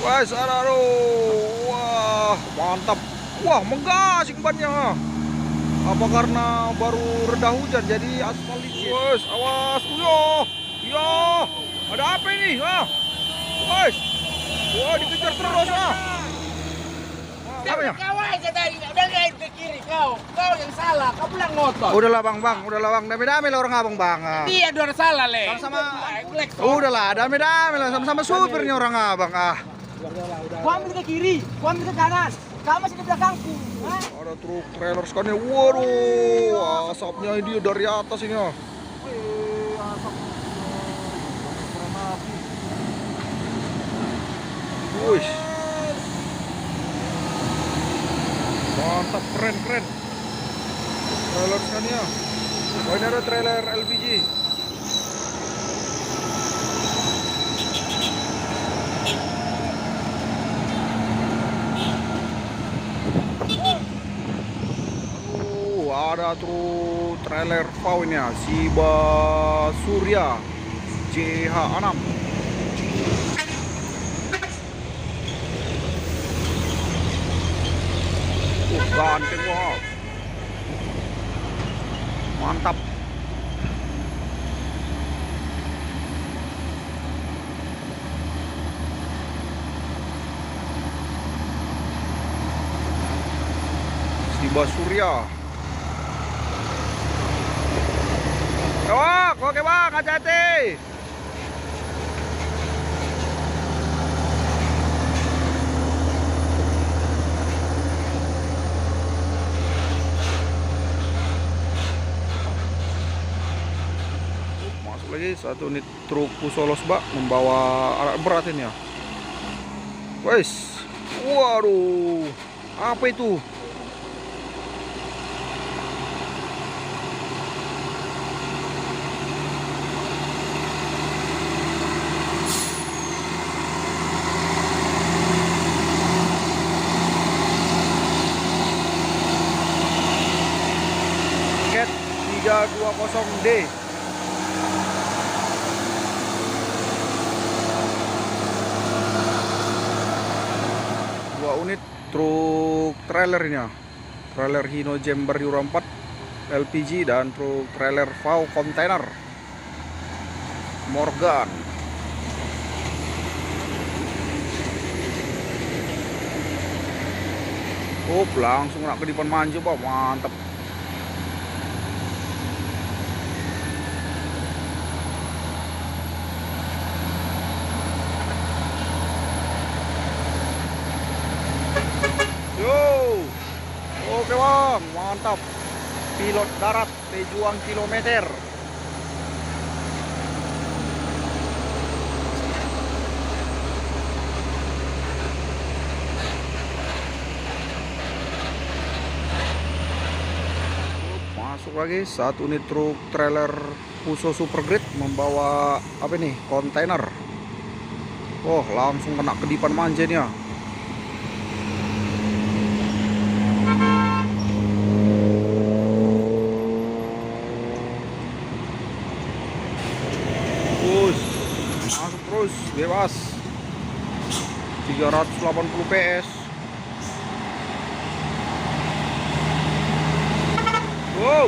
Guys, aduh, wah mantap. Wah menggasing bannya. Apa karena baru reda hujan jadi aspal licin? Guys, awas, yo, ada apa ini? Guys, wah dikejar terus Apa ya? Kau aja tadi, udah nggak ke kiri kau yang salah, kau pulang ngotot. Udahlah bang, udahlah bang, dami-dami lah orang abang bang. Dia dua salah le. Sama, udahlah, dami-dami lah, sama-sama supirnya orang abang Kau ambil ke kiri, kau ambil ke kanan, kau masih di belakangku. Ada truk trailer sekali, waduh, asapnya dia dari atas ini. Wih, mantap, keren. Trailer sekali ya. Oh, ini ada trailer LPG. Ada truk trailer VW ini ya, Shiba Surya JH6. Ganteng, wow. Mantap. Shiba Surya. Oke bang, hati-hati. Masuk lagi satu unit truk Pusolos bak membawa alat berat ini ya. Wes, waduh, apa itu? Cat 320D. Dua unit truk trailernya, trailer Hino Jember Euro 4 LPG dan truk trailer VW kontainer Morgan. Langsung nak ke depan manja pak, mantap. Oke bang, mantap. Pilot darat pejuang kilometer. Masuk lagi satu unit truk trailer Fuso Supergrade membawa apa ini? Kontainer. Langsung kena kedipan manja nih ya. Masuk terus, bebas. 380 PS. Wow.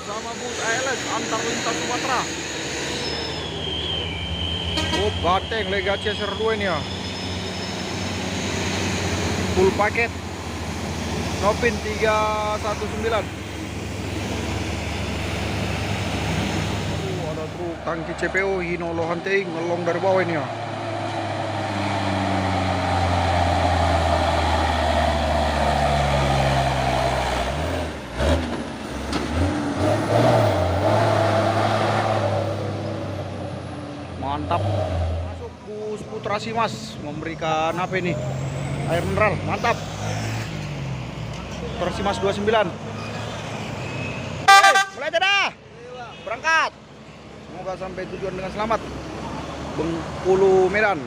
Sama bus ALS antar lintas Sumatera. Ganteng Lega Chaser 2 ini ya. Full paket. Nopin 319. Ada truk tangki CPO Hino Lohanting ngelong dari bawah ini ya. Mantap. Masuk bus Putra Simas memberikan apa ini? Air mineral, mantap. Putra Simas 29. Mulai dah. Berangkat. Semoga sampai tujuan dengan selamat. Bengkulu Medan.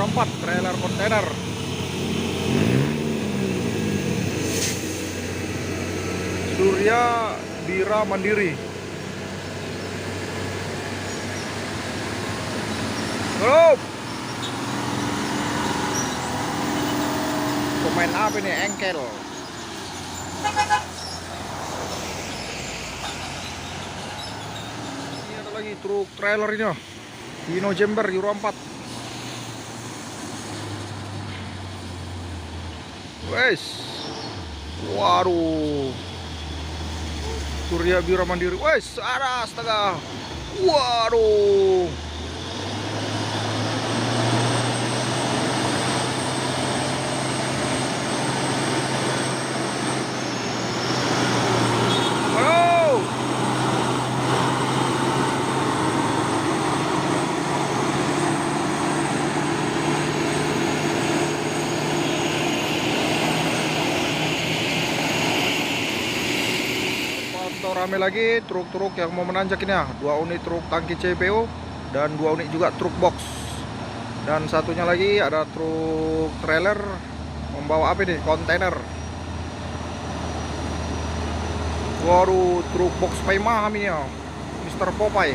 Euro 4 trailer kontainer. Surya Bira Mandiri. Halo. Pemain apa nih? Engkel. Ini ada lagi truk trailer ini. Dino Jember Euro 4. Wes. Waduh. Surya Bira Mandiri. Wes, ada astaga. Waduh. Halo. Pantau rame lagi truk-truk yang mau menanjak ini ya. 2 unit truk tangki CPO dan 2 unit juga truk box. Dan satunya lagi ada truk trailer membawa apa nih? Kontainer. Waduh, truk box Paimaham ini ya, Mr. Popeye.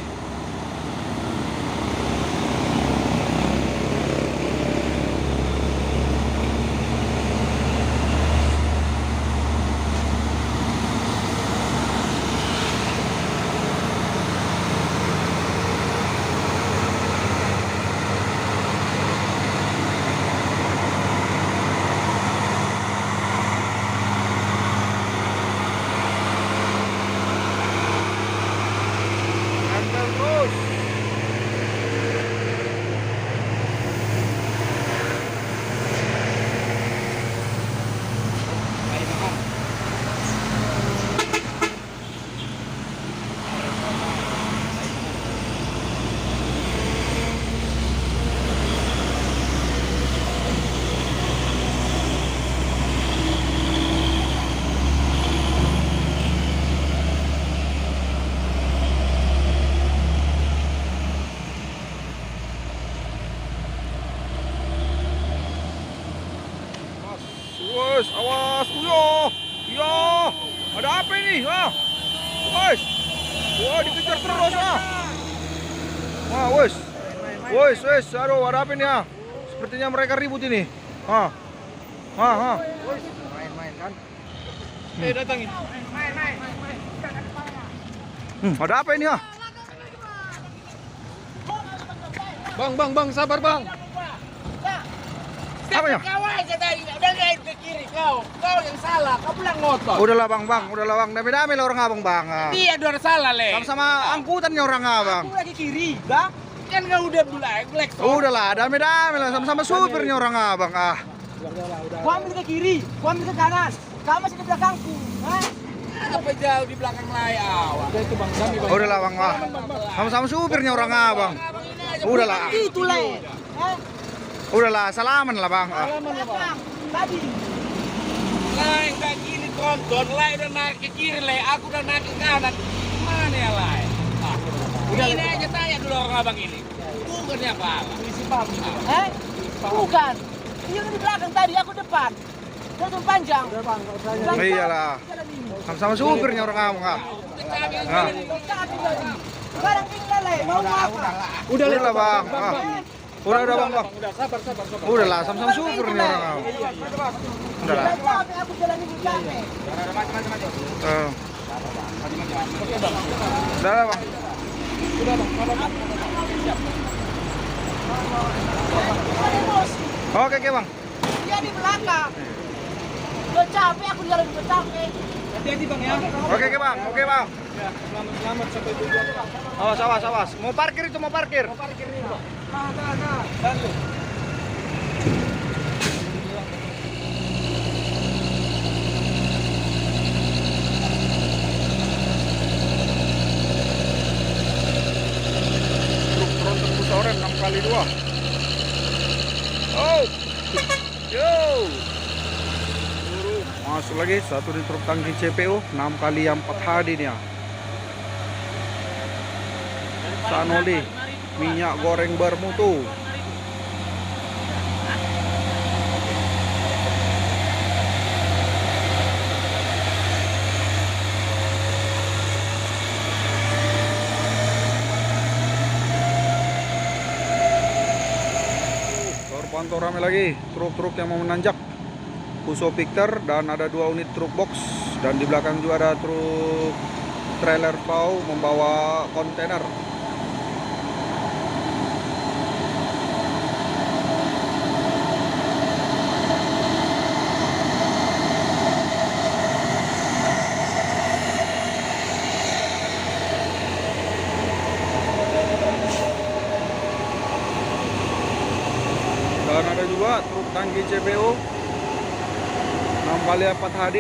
Nempel terus. Wes, awas, yo, ada apa ini? Wes, wah dikejar terus wes, aduh, ada apa ini ya? Sepertinya mereka ribut ini. Main-main kan. Datangin. Main. Ada apa ini ya? Bang, sabar bang. Apanya? Kau aja tadi, udah naik ke kiri kau yang salah, kau pulang ngotot. Udahlah bang, dami-dami lah orang abang bang. Dia dua salah le. Sama angkutannya orang abang. Aku lagi kiri, bang. Kan kau udah black. Udahlah, dami-dami lah sama supirnya orang abang. Gua ambil ke kiri, gua ambil ke kanan. Kamu masih di belakangku. Apa jauh di belakang lay awak. Udah itu bang, Udahlah bang, sama supirnya orang abang. Udahlah. Itu le. Udahlah, salaman lah bang. Tadi. Lain ke kiri konton, lain udah naik ke kiri le, aku udah naik ke kanan. Mana ya lain? Ini aja tanya dulu orang abang ini. Bukannya apa? Polisi paham. Bukan. Dia di belakang tadi, aku depan. Dia panjang. Iyalah. Sama supirnya orang abang. Sekarang tinggal le, mau apa? Udahlah bang. Udah bang. Sabar. Udahlah, sama supirnya orang abang. Udahlah. Capek aku jalan ini capek. Udahlah bang. Oke bang. Dia di belakang. Udah capek aku jalan udah capek. Hati-hati bang ya. Oke bang. Ya, selamat sampai tujuan bang. Awas. Mau parkir itu. Mau parkir nih bang. Nah. Bantu. Truk tronton bus oren 6x2. Yo. Masuk lagi satu di truk tangki CPO 6x4 HD nih ya. Sanoli minyak goreng bermutu. pantau rame lagi truk-truk yang mau menanjak. Fuso Victor dan ada 2 unit truk box, dan di belakang juga ada truk trailer pau membawa kontainer. Dan ada juga truk tangki CPO 6x4 HD.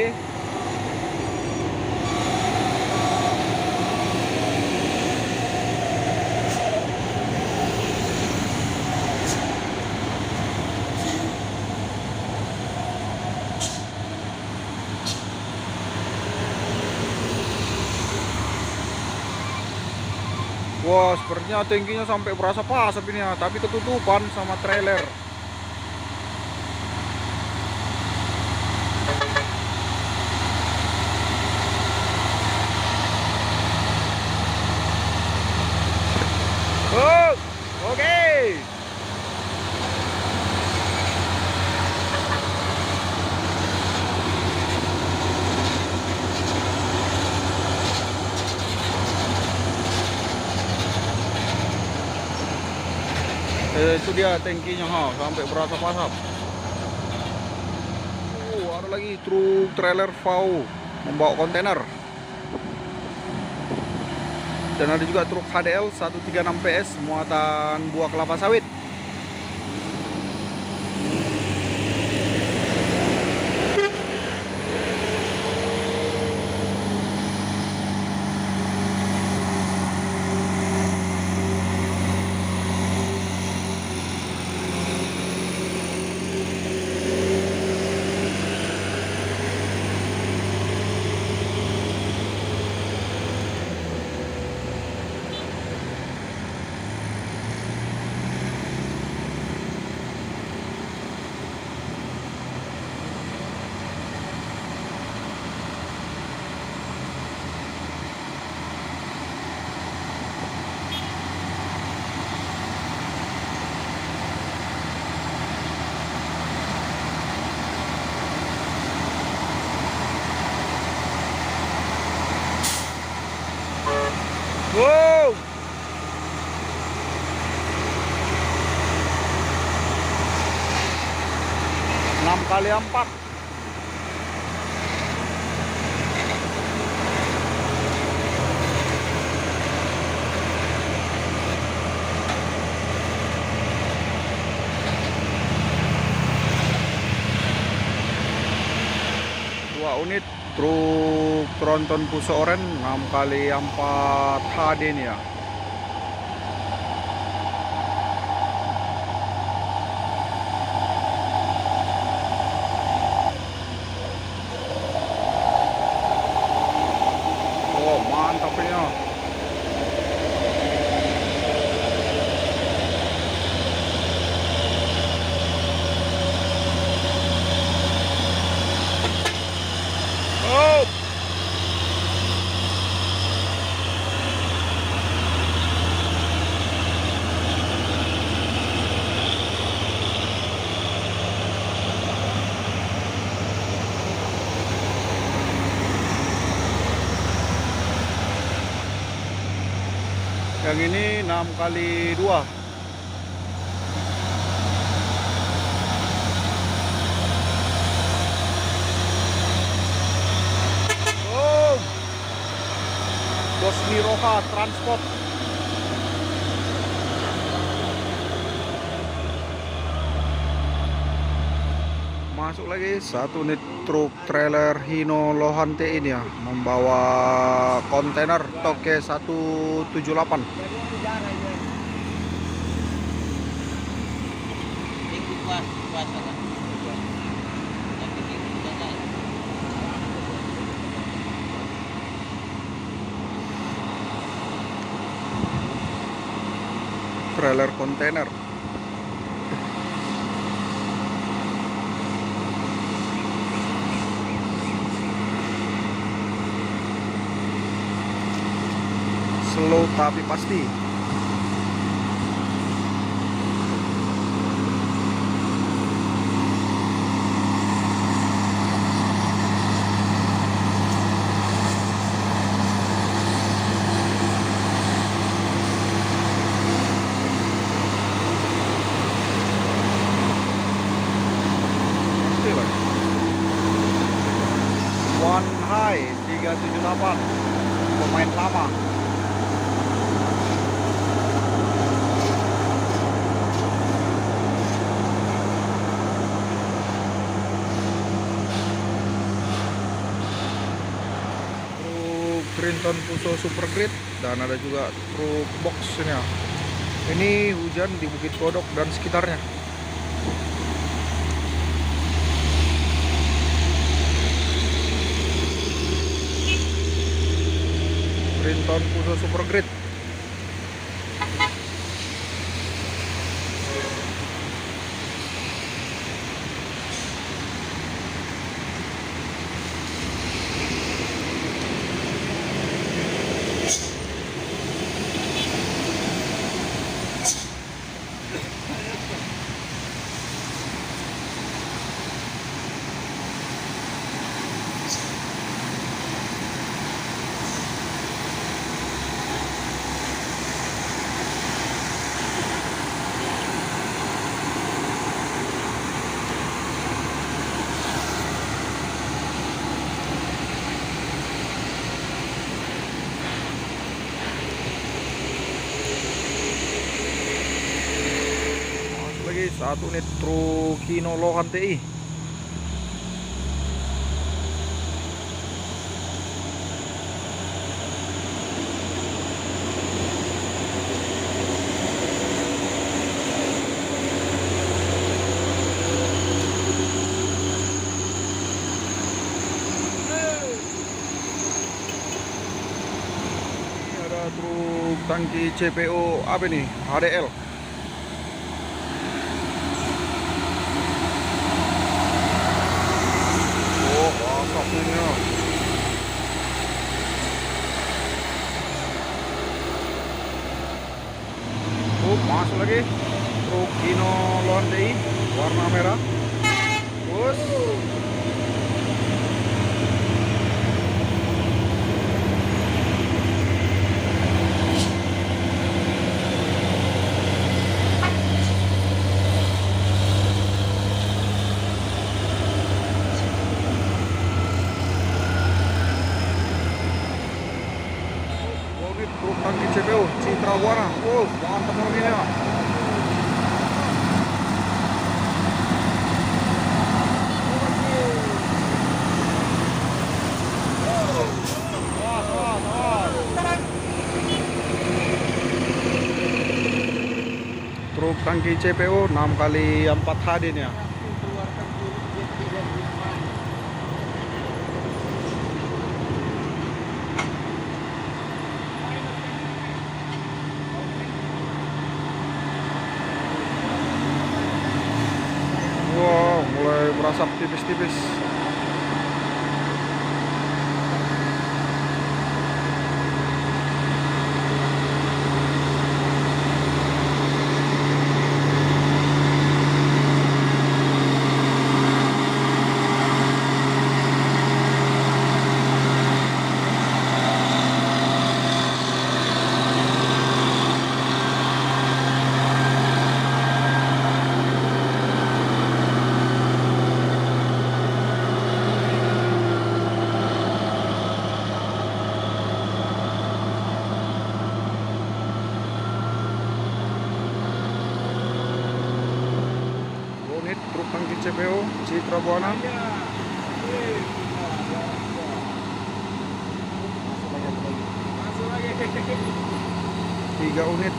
Wah, sepertinya tangkinya sampai berasa pasap ini ya, tapi ketutupan sama trailer. Oh, oke. Itu dia tangkinya sampai berasa pasap. Ada lagi truk trailer VAU membawa kontainer. Dan ada juga truk HDL 136 PS muatan buah kelapa sawit. Wow. Enam kali 4. Dua unit truk tronton Fuso Oren 6x4 HD nih ya. Oh, mantap ini ya. Oh. Yang ini 6x2. Oh, Bosni Roha Transport. Masuk lagi satu unit truk trailer Hino Lohante ini ya, membawa kontainer Toke 178. Trailer kontainer. Slow tapi pasti. One High 378, pemain lama. Truk Trinton Puso Super Grid, dan ada juga truk box ini ya. Ini hujan di Bukit Kodok dan sekitarnya. Trinton Puso Super Grid. Lagi satu unit truk Hino Lohan TI. Ini ada truk tangki CPO apa nih? HDL. Asapnya. Masuk lagi truk Hino Lohan TI warna merah. Terus truk tangki CPO Citra Buana. Mantap mobilnya. Truk tangki CPO 6x4 HD nya. Wow, mulai berasap tipis-tipis. Truk tangki CPO Citra Buana. Masuk lagi. 3 unit